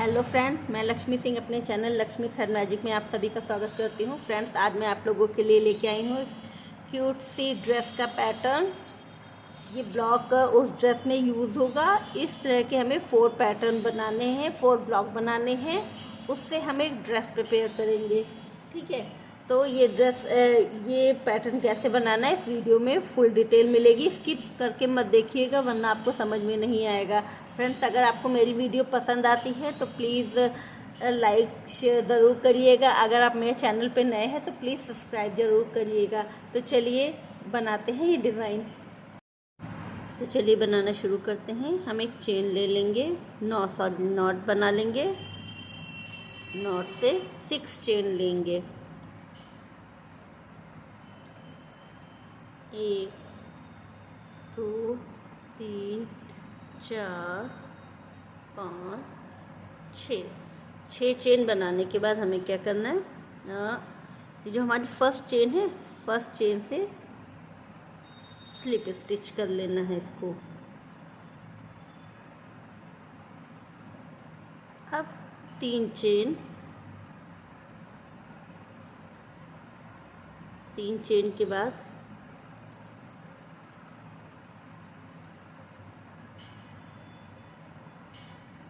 Hello friend, मैं लक्ष्मी सिंह अपने channel Lakshmi thread magic में आप सभी का स्वागत करती हूँ। फ्रेंड्स, आज मैं आप लोगों के लिए लेके आई हूँ क्यूट सी ड्रेस का पैटर्न। ये ब्लॉक उस ड्रेस में यूज़ होगा। इस तरह के हमें 4 पैटर्न बनाने हैं, 4 ब्लॉक बनाने हैं। उससे हम एक ड्रेस प्रिपेयर करेंगे। ठीक है, तो ये ड्रेस ये पैटर्न कैसे बनाना है इस वीडियो में फुल डिटेल मिलेगी। स्किप करके मत देखिएगा वरना आपको समझ में नहीं आएगा। फ्रेंड्स, अगर आपको मेरी वीडियो पसंद आती है तो प्लीज़ लाइक शेयर ज़रूर करिएगा। अगर आप मेरे चैनल पे नए हैं तो प्लीज़ सब्सक्राइब ज़रूर करिएगा। तो चलिए बनाते हैं ये डिज़ाइन। तो चलिए बनाना शुरू करते हैं। हम एक चेन ले लेंगे, 9 नॉट बना लेंगे। नॉट से 6 चेन लेंगे। 1 2 3 4 5 6 चेन बनाने के बाद हमें क्या करना है, ये जो हमारी फर्स्ट चेन है, फर्स्ट चेन से स्लिप स्टिच कर लेना है इसको। अब 3 चेन के बाद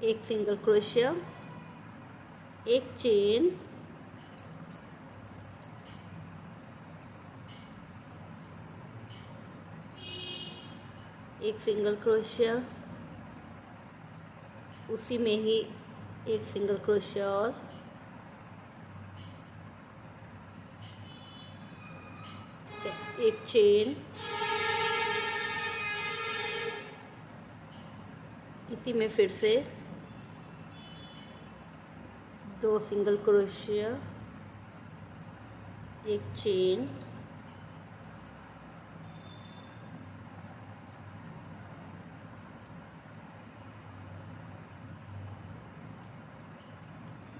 एक सिंगल क्रोशिया, एक चेन, एक सिंगल क्रोशिया, उसी में ही एक सिंगल क्रोशिया और एक चेन, इसी में फिर से 2 सिंगल क्रोशिया, एक चेन,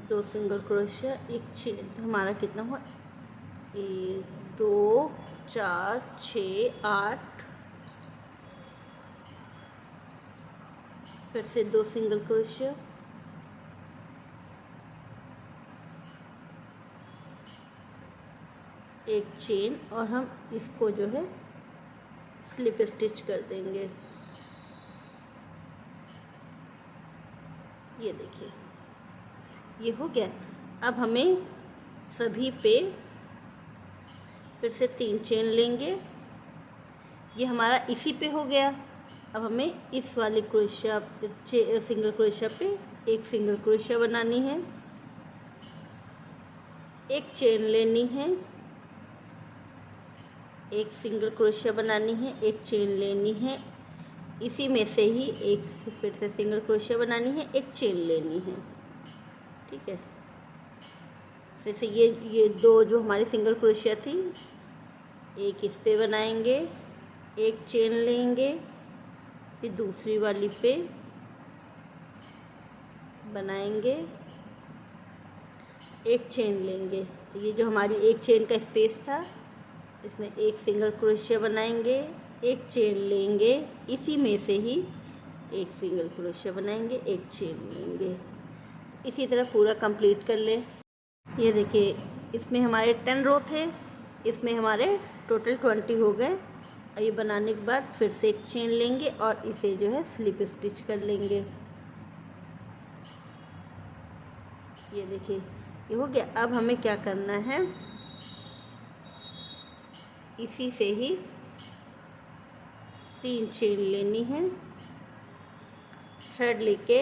दो सिंगल क्रोशिया, एक चेन। तो हमारा कितना हुआ, 1 2 4 6 8, फिर से 2 सिंगल क्रोशिया, एक चेन, और हम इसको जो है स्लिप स्टिच कर देंगे। ये देखिए, ये हो गया। अब हमें सभी पे फिर से 3 चेन लेंगे। ये हमारा इसी पे हो गया। अब हमें इस वाले क्रोशिया सिंगल क्रोशिया पे एक सिंगल क्रोशिया बनानी है, एक चेन लेनी है, एक सिंगल क्रोशिया बनानी है, एक चेन लेनी है, इसी में से ही एक फिर से सिंगल क्रोशिया बनानी है, एक चेन लेनी है। ठीक है, फिर से ये 2 जो हमारी सिंगल क्रोशिया थी, एक इस पे बनाएंगे, एक चेन लेंगे, फिर दूसरी वाली पे बनाएंगे, एक चेन लेंगे। तो ये जो हमारी एक चेन का स्पेस था, इसमें एक सिंगल क्रोशिया बनाएंगे, एक चेन लेंगे, इसी में से ही एक सिंगल क्रोशिया बनाएंगे, एक चेन लेंगे। इसी तरह पूरा कंप्लीट कर लें। ये देखिए, इसमें हमारे 10 रो थे, इसमें हमारे टोटल 20 हो गए। और ये बनाने के बाद फिर से एक चेन लेंगे और इसे जो है स्लिप स्टिच कर लेंगे। ये देखिए, ये हो गया। अब हमें क्या करना है, इसी से ही 3 चेन लेनी है, थ्रेड लेके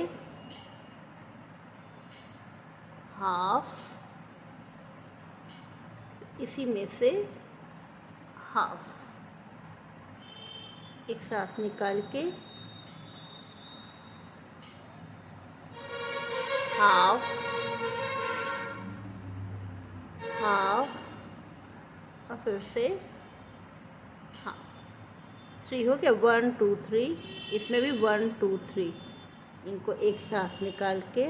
हाफ, इसी में से हाफ एक साथ निकाल के हाफ हाफ और फिर से हाफ। 3 हो गया, 1 2 3, इसमें भी 1 2 3, इनको एक साथ निकाल के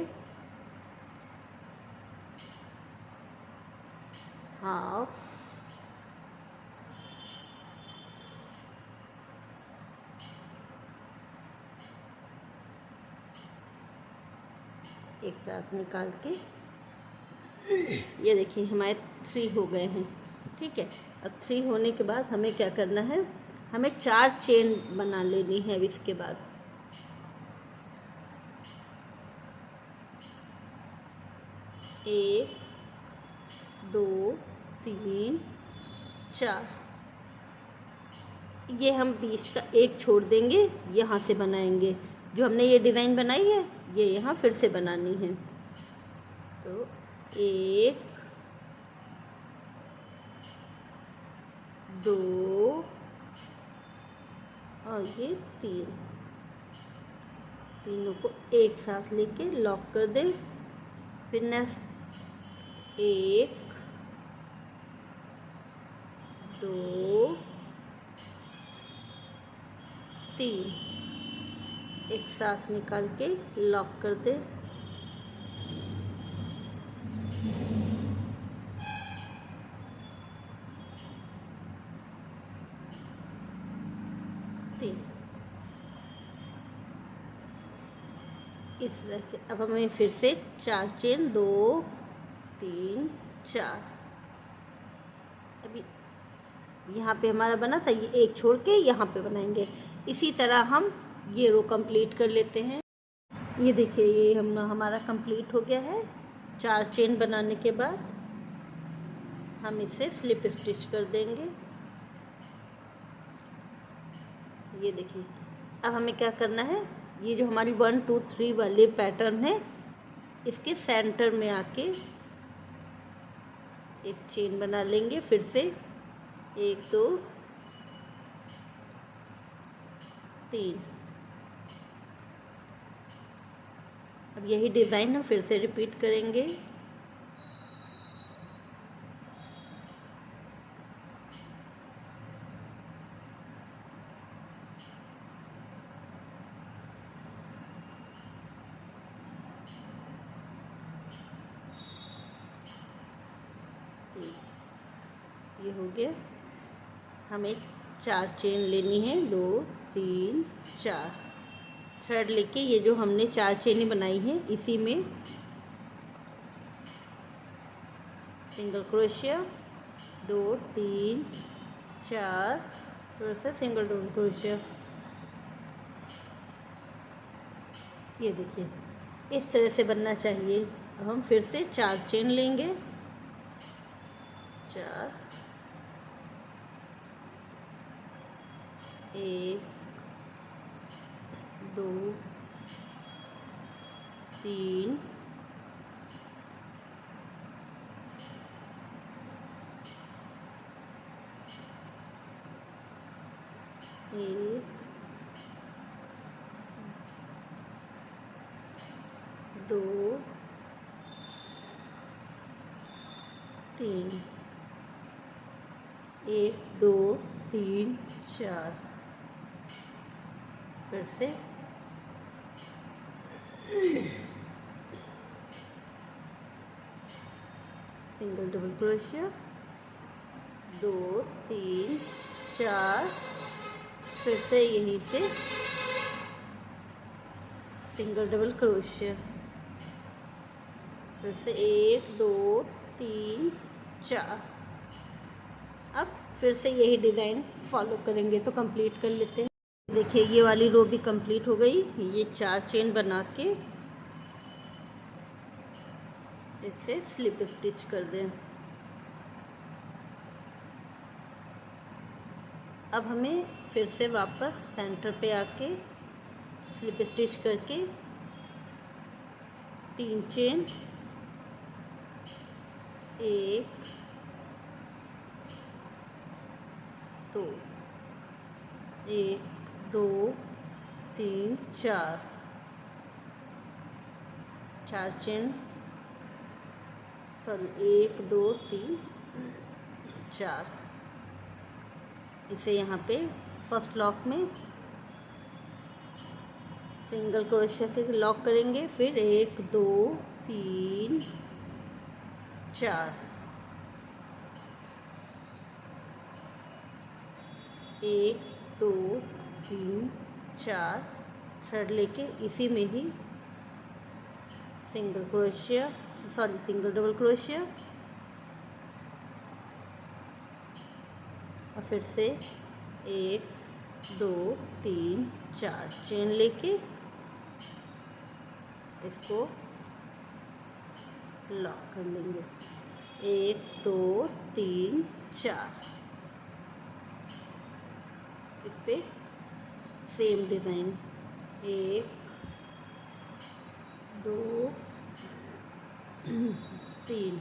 हाफ एक साथ निकाल के ये देखिए हमारे 3 हो गए हैं। ठीक है, अब 3 होने के बाद हमें क्या करना है, हमें 4 चेन बना लेनी है। अब इसके बाद 1 2 3 4, ये हम बीच का एक छोड़ देंगे, यहाँ से बनाएंगे। जो हमने ये डिज़ाइन बनाई है ये यहाँ फिर से बनानी है। तो 1 2 और ये 3, तीनों को एक साथ लेके लॉक कर दें। फिर नेक्स्ट 1 2 3 एक साथ निकाल के लॉक कर दें। इस तरह के अब हमें फिर से 4 चेन 2 3 4, अभी यहाँ पे हमारा बना था, ये एक छोड़ के यहाँ पे बनाएंगे। इसी तरह हम ये रो कंप्लीट कर लेते हैं। ये देखिए ये हमारा कंप्लीट हो गया है। 4 चेन बनाने के बाद हम इसे स्लिप स्टिच कर देंगे। ये देखिए अब हमें क्या करना है, ये जो हमारी 1 2 3 वाले पैटर्न है इसके सेंटर में आके एक चेन बना लेंगे। फिर से 1 2 3, अब यही डिज़ाइन हम फिर से रिपीट करेंगे। ये हो गया, हमें 4 चेन लेनी है 2 3 4 थ्रेड लेके ये जो हमने 4 चेनें बनाई हैं इसी में सिंगल क्रोशिया 2 3 4, फिर से सिंगल डबल क्रोशिया। ये देखिए इस तरह से बनना चाहिए। अब हम फिर से 4 चेन लेंगे, 4 1 2 3 1 2 3 1 2 3 4, फिर से सिंगल डबल क्रोशिया 2 3 4, फिर से यहीं से सिंगल डबल क्रोशिया, फिर से 1 2 3 4। अब फिर से यही डिज़ाइन फॉलो करेंगे। तो कंप्लीट कर लेते हैं। देखिए ये वाली रो भी कंप्लीट हो गई। ये 4 चेन बना के इसे स्लिप स्टिच कर दें। अब हमें फिर से वापस सेंटर पे आके स्लिप स्टिच करके 3 चेन 1 2 1 2 3 4, 4 चेन, सॉरी 1 2 3 4, इसे यहाँ पे फर्स्ट लॉक में सिंगल क्रोशिया से लॉक करेंगे। फिर 1 2 3 4, 1 2 3 4 थ्रेड लेके इसी में ही single crochet, sorry single double crochet, और फिर से 1 2 3 4 चेन लेके इसको लॉक कर लेंगे। 1 2 3 4, इस पे सेम डिज़ाइन 1 2 3।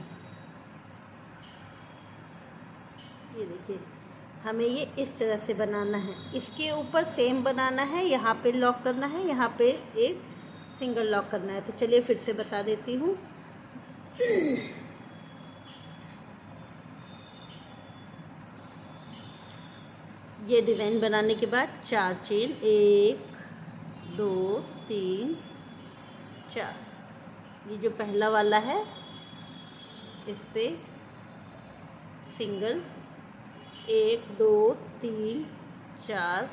ये देखिए हमें ये इस तरह से बनाना है, इसके ऊपर सेम बनाना है, यहाँ पे लॉक करना है, यहाँ पे एक सिंगल लॉक करना है। तो चलिए फिर से बता देती हूँ। ये डिज़ाइन बनाने के बाद 4 चेन 1 2 3 4, ये जो पहला वाला है इस पे सिंगल 1 2 3 4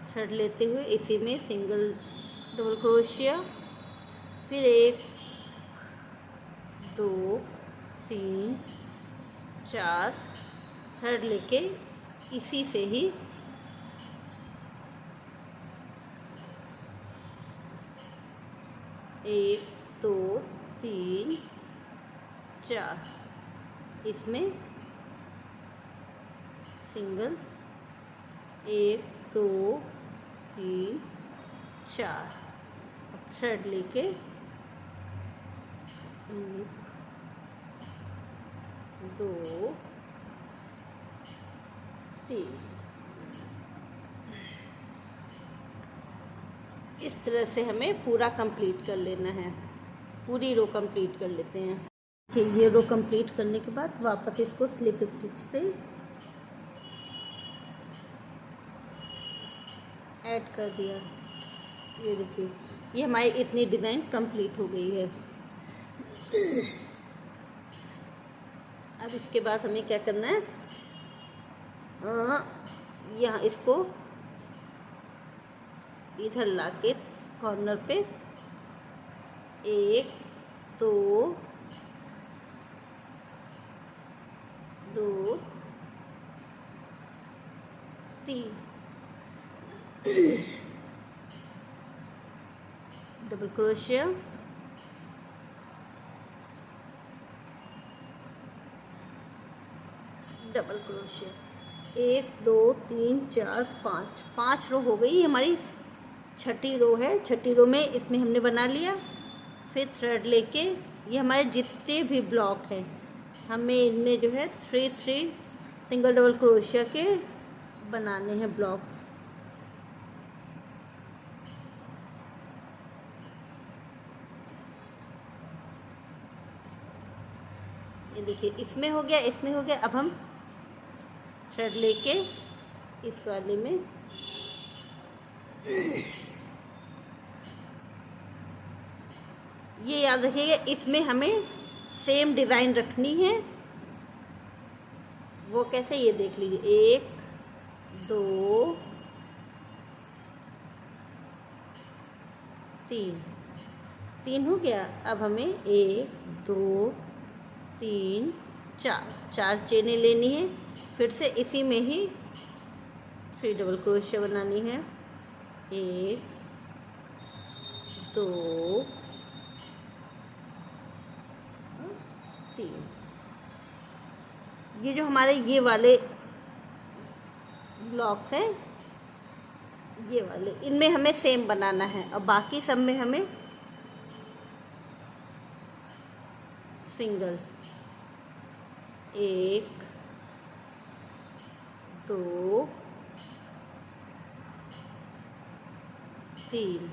थ्रेड लेते हुए इसी में सिंगल डबल क्रोशिया, फिर 1 2 3 4 थ्रेड लेके इसी से ही एक 2 3 4 इसमें सिंगल 1 2 3 4, अब थ्रेड लेके 1 2 3, इस तरह से हमें पूरा कंप्लीट कर लेना है। पूरी रो कंप्लीट कर लेते हैं। फिर ये रो कंप्लीट करने के बाद वापस इसको स्लिप स्टिच से ऐड कर दिया। ये देखिए ये हमारी इतनी डिज़ाइन कंप्लीट हो गई है। अब इसके बाद हमें क्या करना है, यहाँ इसको इधर लाके कॉर्नर पे 1 2 2 3 डबल क्रोशिया, डबल क्रोशिया 1 2 3 4 5, 5 रो हो गई। हमारी छठी रो है। छठी रो में इसमें हमने बना लिया। फिर थ्रेड लेके ये हमारे जितने भी ब्लॉक हैं हमें इनमें जो है 3 3 सिंगल डबल क्रोशिया के बनाने हैं ब्लॉक। ये देखिए इसमें हो गया, इसमें हो गया। अब हम थ्रेड लेके इस वाले में ये याद रखिएगा, इसमें हमें सेम डिज़ाइन रखनी है। वो कैसे, ये देख लीजिए 1 2 3, 3 हो गया। अब हमें 1 2 3 4, 4 चेनें लेनी है। फिर से इसी में ही 3 डबल क्रोशिया बनानी है। 1 2 3, ये जो हमारे ये वाले ब्लॉक्स हैं ये वाले, इनमें हमें सेम बनाना है। और बाकी सब में हमें सिंगल 1 2 3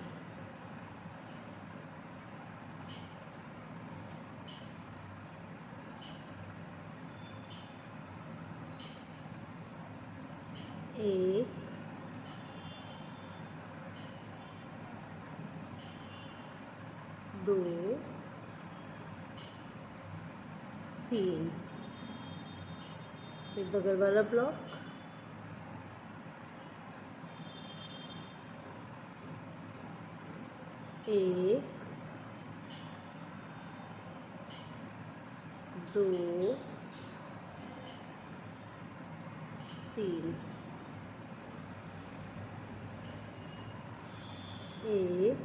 1 2 3, फिर बगल वाला ब्लॉक 1 दो, तीन, एक,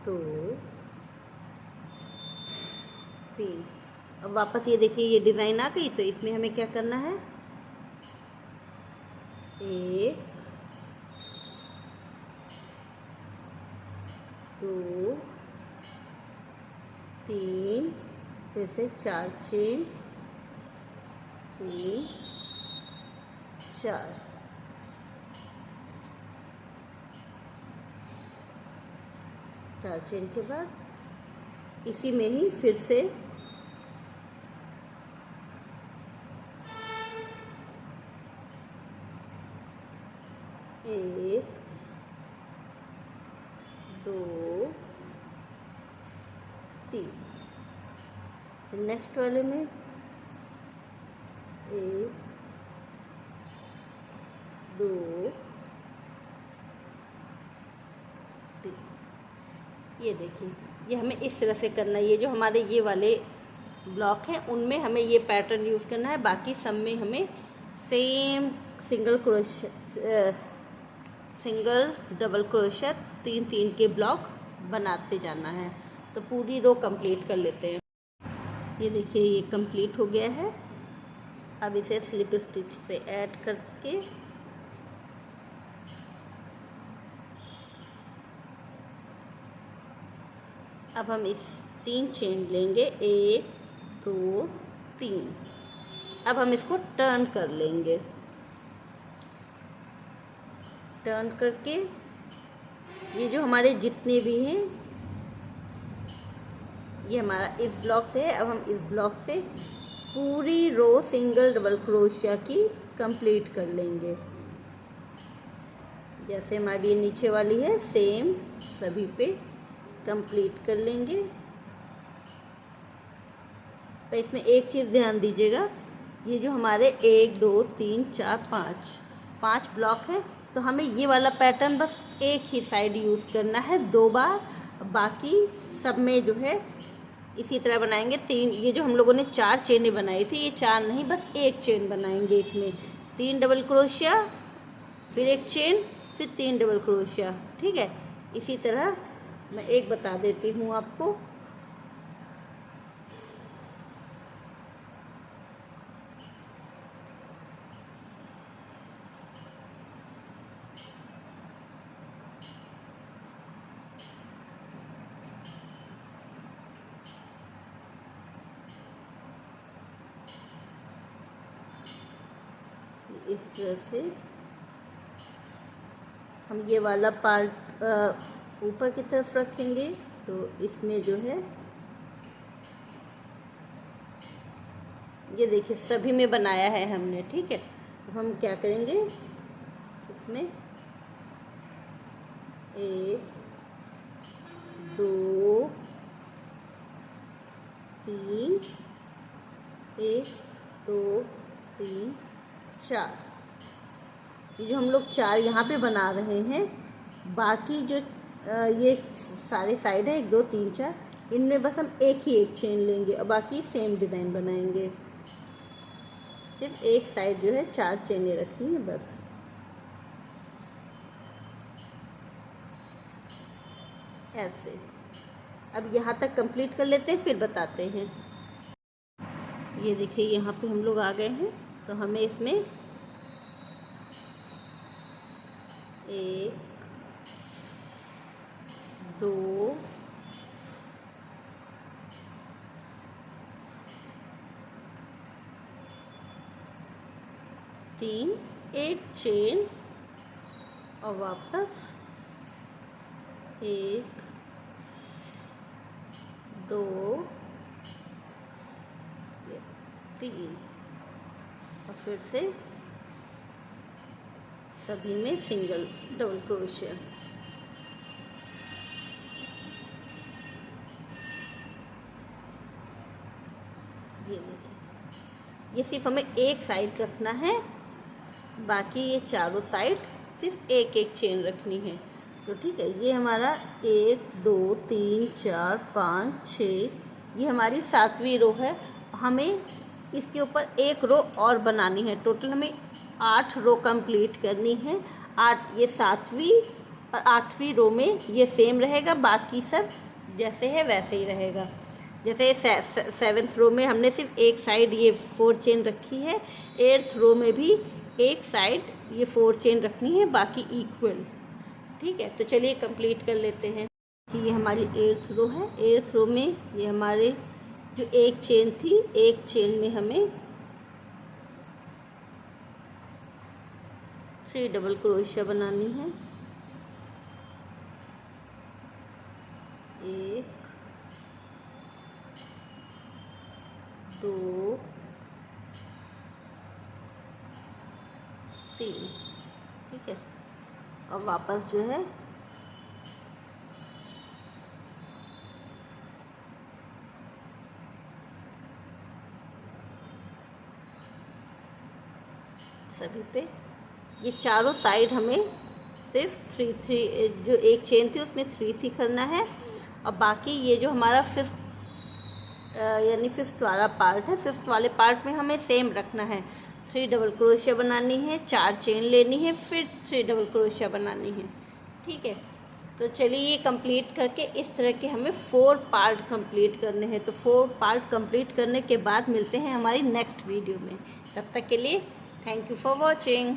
दो, तीन। अब वापस ये देखिए ये डिज़ाइन आ गई, तो इसमें हमें क्या करना है, एक, दो, तीन, फिर से 4 चेन, 3, 4, चार चेन के बाद इसी में ही फिर से एक, दो, तीन, फिर नेक्स्ट वाले में एक, दो, तीन। ये देखिए ये हमें इस तरह से करना है। ये जो हमारे ये वाले ब्लॉक हैं उनमें हमें ये पैटर्न यूज़ करना है, बाकी सब में हमें same single crochet, single double crochet 3-3 के ब्लॉक बनाते जाना है। तो पूरी रो कंप्लीट कर लेते हैं। ये देखिए ये कंप्लीट हो गया है। अब इसे स्लिप स्टिच से ऐड करके अब हम इस 3 चेन लेंगे, 1, 2, 3। अब हम इसको टर्न कर लेंगे। टर्न करके ये जो हमारे जितने भी हैं ये हमारा इस ब्लॉक से है। अब हम इस ब्लॉक से पूरी रो सिंगल डबल क्रोशिया की कंप्लीट कर लेंगे। जैसे हमारी ये नीचे वाली है सेम सभी पे कंप्लीट कर लेंगे। तो इसमें एक चीज़ ध्यान दीजिएगा, ये जो हमारे 1, 2, 3, 4, 5 ब्लॉक है, तो हमें ये वाला पैटर्न बस एक ही साइड यूज़ करना है 2 बार। बाकी सब में जो है इसी तरह बनाएंगे। 3 ये जो हम लोगों ने 4 चेनें बनाई थी, ये 4 नहीं बस एक चेन बनाएंगे। इसमें 3 डबल क्रोशिया, फिर एक चेन, फिर 3 डबल क्रोशिया। ठीक है, इसी तरह मैं एक बता देती हूँ आपको। इस तरह से हम ये वाला पार्ट ऊपर की तरफ रखेंगे, तो इसमें जो है ये देखिए सभी में बनाया है हमने। ठीक है, तो हम क्या करेंगे, इसमें 1, 2, 3, 1, 2, 3, 4। ये जो हम लोग 4 यहाँ पे बना रहे हैं, बाकी जो ये सारे साइड है 1, 2, 3, 4, इनमें बस हम एक ही एक चेन लेंगे और बाकी सेम डिज़ाइन बनाएंगे। सिर्फ एक साइड जो है 4 चेनें रखनी है बस। ऐसे अब यहाँ तक कंप्लीट कर लेते हैं, फिर बताते हैं। ये देखिए यहाँ पे हम लोग आ गए हैं, तो हमें इसमें 1, 2, 3, एक चेन और वापस 1, 2, 3 और फिर से सभी में सिंगल डबल क्रोशिया। ये देखिए ये सिर्फ हमें एक साइड रखना है, बाकी ये चारों साइड सिर्फ एक एक चेन रखनी है। तो ठीक है, ये हमारा 1 2 3 4 5 6, ये हमारी 7वीं रो है। हमें इसके ऊपर एक रो और बनानी है। टोटल हमें 8 रो कंप्लीट करनी है। 8, ये 7वीं और 8वीं रो में ये सेम रहेगा, बाकी सब जैसे है वैसे ही रहेगा। जैसे 7th रो में हमने सिर्फ एक साइड ये 4 चेन रखी है, 8th रो में भी एक साइड ये 4 चेन रखनी है, बाकी इक्वल। ठीक है, तो चलिए कंप्लीट कर लेते हैं कि ये हमारी 8th रो है। 8th रो में ये हमारे जो एक चेन थी, एक चेन में हमें 3 डबल क्रोशिया बनानी है। 1 2 3, ठीक है। अब वापस जो है सभी पे ये चारों साइड हमें सिर्फ 3 जो एक चेन थी उसमें 3 करना है, और बाकी ये जो हमारा 5th यानी 5th वाला पार्ट है, 5th वाले पार्ट में हमें सेम रखना है। 3 डबल क्रोशिया बनानी है, 4 चेन लेनी है, फिर 3 डबल क्रोशिया बनानी है। ठीक है, तो चलिए ये कंप्लीट करके इस तरह के हमें 4 पार्ट कंप्लीट करने हैं। तो 4 पार्ट कंप्लीट करने के बाद मिलते हैं हमारी नेक्स्ट वीडियो में। तब तक के लिए थैंक यू फॉर वॉचिंग।